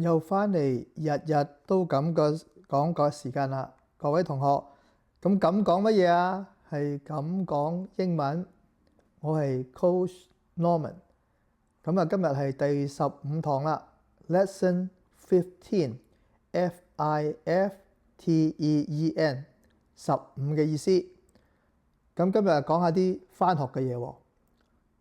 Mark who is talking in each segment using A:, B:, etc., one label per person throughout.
A: 又返嚟日日都咁講個時間啦，各位同學，咁講乜嘢啊？係咁講英文。我係 Coach Norman，咁今日係第15堂啦 ，Lesson 15，F-I-F-T-E-E-N，15嘅意思。咁今日講下啲返學嘅嘢喎。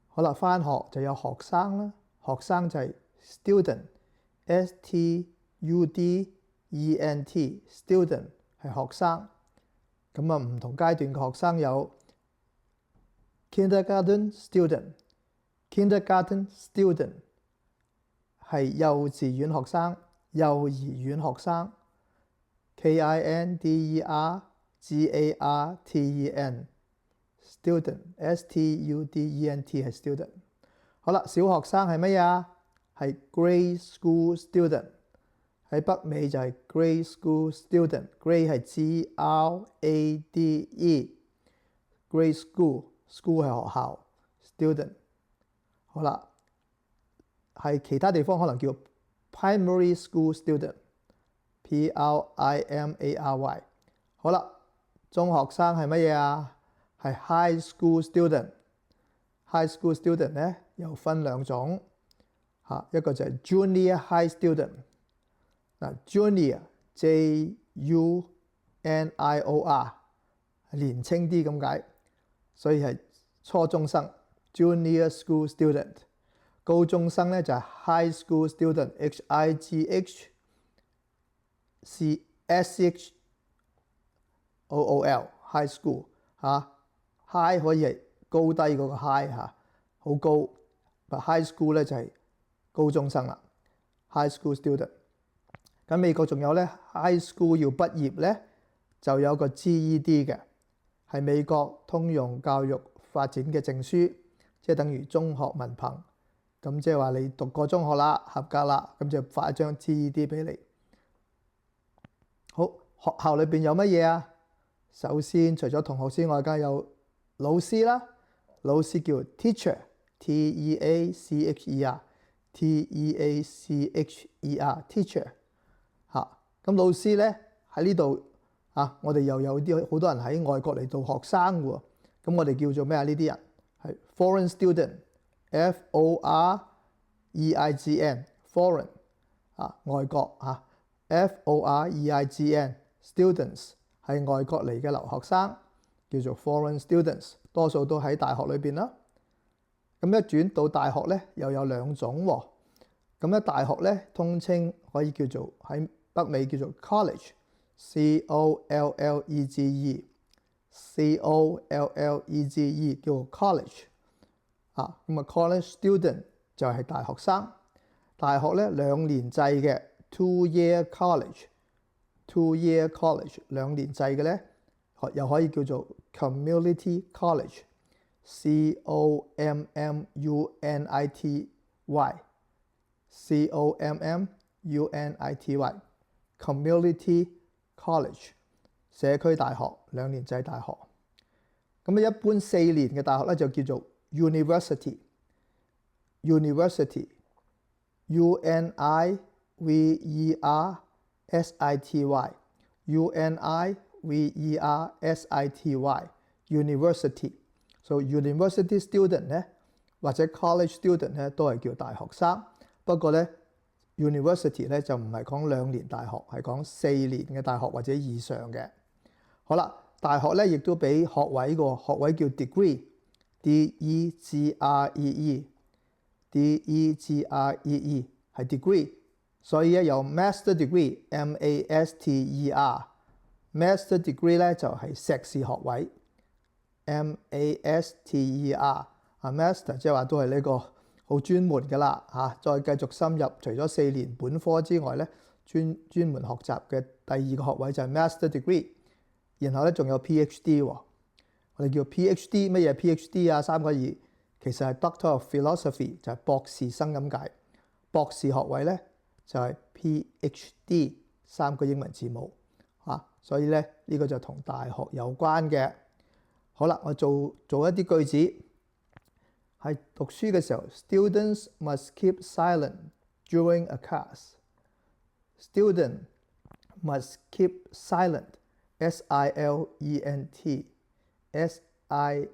A: 好啦，返學就有學生啦，學生就係 student，S-T-U-D-E-N-T，student 係學生。咁唔同階段嘅學生有 kindergarten student，kindergarten student 係幼稚園學生，幼兒園學生。Kindergarten student S-T-U-D-E-N-T 係 student。好啦，小學生係乜嘢啊？係 grade school student。喺北美就係 grade school student。grade 係 G-R-A-D-E。grade school 係學校 student。好啦，係其他地方可能叫 primary school student。P-R-I-M-A-R-Y。好啦，中學生係乜嘢啊？係 high school student。high school student 咧又分兩種，一個就係 junior high student。嗱 ，junior J-U-N-I-O-R 年青啲咁解，所以係初中生 junior school student。高中生咧就係 high school student H-I-G-H-C-S-H-O-O-L high school high 可以係高低嗰個 high 好高，但 high school 咧就係高中生啦 high school student。咁美國仲有咧 high school 要畢業咧就有個 GED 嘅，係美國通用教育發展嘅證書，即係等於中學文憑。咁即係話你讀過中學啦，合格啦，咁就發一張 GED 俾你。好，學校裏邊有乜嘢啊？首先除咗同學之外，梗係有老師啦，老師叫 teacher，T-E-A-C-H-E-R，T-E-A-C-H-E-R teacher。咁老師咧喺呢度我哋又有啲好多人喺外國嚟做學生喎，咁我哋叫做咩啊？呢啲人係 foreign student，F-O-R-E-I-G-N foreign 外國F-O-R-E-I-G-N students 係外國嚟嘅留學生，叫做 foreign students， 多數都喺大學裏邊啦。咁一轉到大學咧又有兩種喎。咁咧大學咧通稱可以叫做喺北美叫做 college，C-O-L-L-E-G-E，C-O-L-L-E-G-E 叫做 college。咁college student 就係大學生。大學咧兩年制嘅 two-year college，two-year college 兩年制嘅咧又可以叫做 community college，C-O-M-M-U-N-I-T-Y，C-O-M-M-U-N-I-T-Y community college 社區大學兩年制大學。咁一般4年嘅大學咧就叫做 university，university，U-N-I-V-E-R-S-I-T-Y，university。So university student 咧或者 college student 咧都係叫大學生，不過咧 university 咧就唔係講2年大學，係講4年嘅大學或者以上嘅。好啦，大學咧亦都俾學位嘅，學位叫 degree，D-E-G-R-E-E，D-E-G-R-E-E 係 degree， 所以咧有 master degree，M-A-S-T-E-R，master degree 咧就係碩士學位 ，M-A-S-T-E-R，master 即係話都係呢個好專門㗎啦再繼續深入，除咗4年本科之外咧，專門學習嘅第2個學位就係 master degree。然後咧仲有 PhD 喎，我哋叫 PhD， 乜嘢 PhD 啊？3個字，其實係 Doctor of Philosophy， 就係博士生咁解。博士學位咧就係 PhD， 3個英文字母所以咧呢個就同大學有關嘅。好啦，我做一啲句子，係讀書嘅時候 ，Students must keep silent during a class。Student must keep silent. silent silent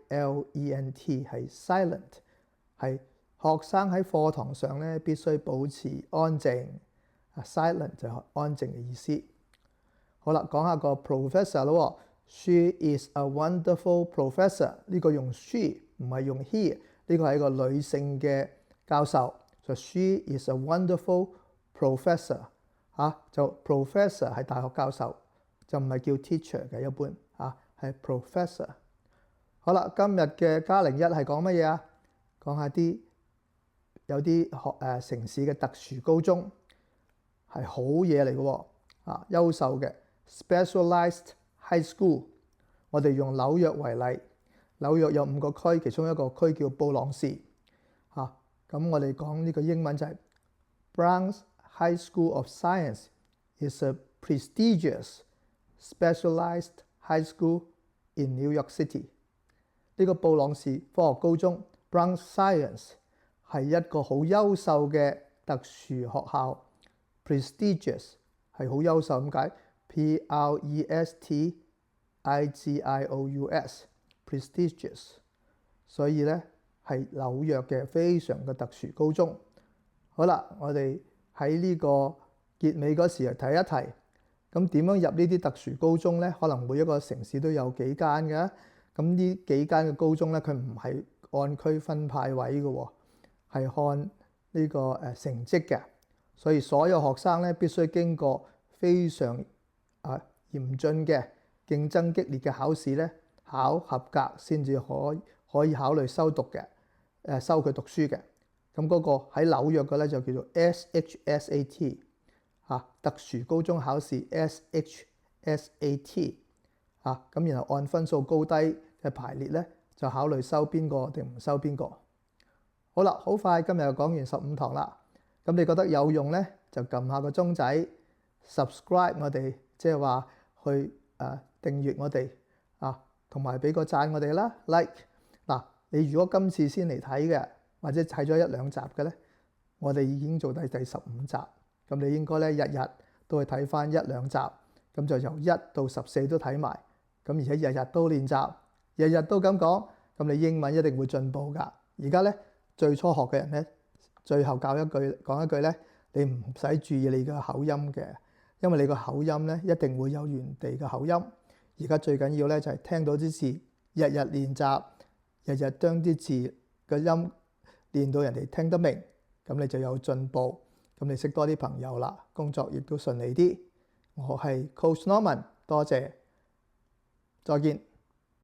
A: 係 silent， 係學生喺課堂上咧必須保持安靜。silent 就係安靜嘅意思。好啦，講下個 professor 咯。She is a wonderful professor。呢個用 she 唔係用 he， 呢個係一個女性嘅教授。So she is a wonderful professor。就 professor 係大學教授，就唔係叫 teacher 嘅一般係 professor。好啦，今日嘅加01係講乜嘢啊？講下有啲城市嘅特殊高中係好嘢嚟嘅喎，優秀嘅 specialized high school。我哋用紐約為例，紐約有5個區，其中一個區叫布朗士。咁我哋講呢個英文就係 Bronx High School of Science is a prestigious specialized high school in New York City。呢個布朗士科學高中 Bronx Science 係一個好優秀嘅特殊學校。prestigious 係好優秀咁解 prestigious prestigious。所以咧係紐約嘅非常嘅特殊高中。好啦，我哋喺呢個結尾嗰時嚟提一提，咁點樣入呢啲特殊高中咧？可能每一個城市都有幾間嘅。咁呢幾間嘅高中咧，佢唔係按區分派位嘅，係看呢個成績嘅。所以所有學生咧必須經過非常嚴峻嘅競爭激烈嘅考試咧，考合格先至可以考慮收讀嘅，收佢讀書嘅。咁嗰個喺紐約嘅咧就叫做 SHSAT 特殊高中考試 SHSAT 咁然後按分數高低嘅排列咧，就考慮收邊個定唔收邊個。好啦，好快今日就講完15堂啦。咁你覺得有用咧，就撳下個鐘仔 subscribe 我哋，即係話去訂閱我哋同埋俾個讚我哋啦 like。你如果今次先嚟睇嘅，或者睇咗1-2集嘅咧，我哋已經做第15集。咁你應該咧日日都去睇翻1-2集，咁就由1到14都睇埋。咁而且日日都練習，日日都咁講，咁你英文一定會進步㗎。而家咧最初學嘅人咧，最後講一句咧，你唔使注意你嘅口音嘅，因為你個口音咧一定會有原地嘅口音。而家最緊要咧就係聽到啲字，日日練習，日日將啲字嘅音練到人哋聽得明，咁你就有進步，咁你識多啲朋友啦，工作亦都順利啲。我係 Coach Norman，多謝，再見。